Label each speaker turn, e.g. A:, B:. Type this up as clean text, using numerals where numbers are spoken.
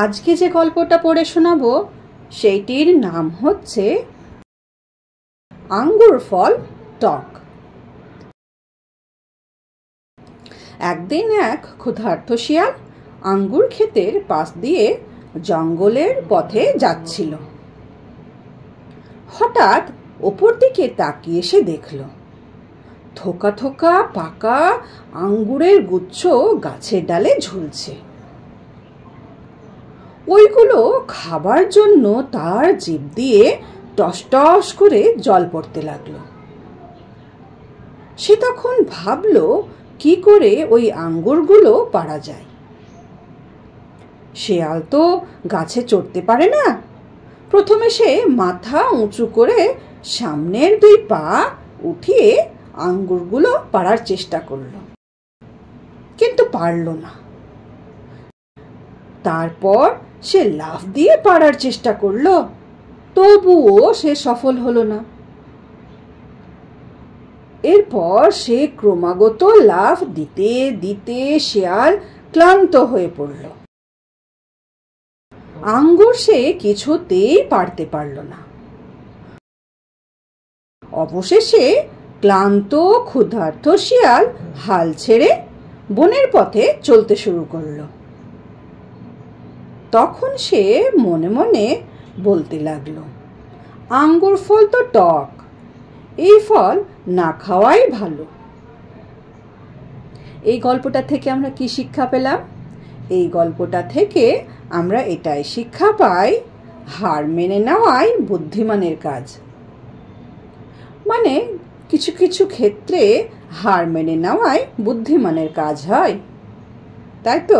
A: আজকে যে গল্পটা পড়ে শোনাবো সেইটির নাম হচ্ছে আঙ্গুর ফল টক। একদিন এক ক্ষুধার্ত শিয়াল আঙ্গুর ক্ষেতের পাশ দিয়ে জঙ্গলের পথে যাচ্ছিল। হঠাৎ ওপর দিকে তাকিয়ে সে দেখল থোকা থোকা পাকা আঙ্গুরের গুচ্ছ গাছের ডালে ঝুলছে। ওইগুলো খাবার জন্য তার জিভ দিয়ে টস টস করে জল পড়তে লাগলো। সে তখন ভাবলো কি করে ওই আঙ্গুরগুলো পাড়া যায়। শেয়াল তো গাছে চড়তে পারে না। প্রথমে সে মাথা উঁচু করে সামনের দুই পা উঠিয়ে আঙ্গুরগুলো পাড়ার চেষ্টা করলো, কিন্তু পারল না। তারপর সে লাফ দিয়ে পাড়ার চেষ্টা করলো, তবুও সে সফল হলো না। এরপর সে ক্রমাগত লাফ দিতে দিতে শেয়াল ক্লান্ত হয়ে পড়ল। আঙ্গুর সে কিছুতেই পারতে পারল না। অবশেষে ক্লান্ত ক্ষুধার্ত শিয়াল হাল ছেড়ে বনের পথে চলতে শুরু করলো। তখন সে মনে মনে বলতে লাগলো, আঙ্গুর ফল তো টক, এই ফল না খাওয়াই ভালো। এই গল্পটা থেকে আমরা কি শিক্ষা পেলাম? এই গল্পটা থেকে আমরা এটাই শিক্ষা পাই, হার মেনে নেওয়াই বুদ্ধিমানের কাজ। মানে কিছু কিছু ক্ষেত্রে হার মেনে নেওয়াই বুদ্ধিমানের কাজ হয়, তাই তো?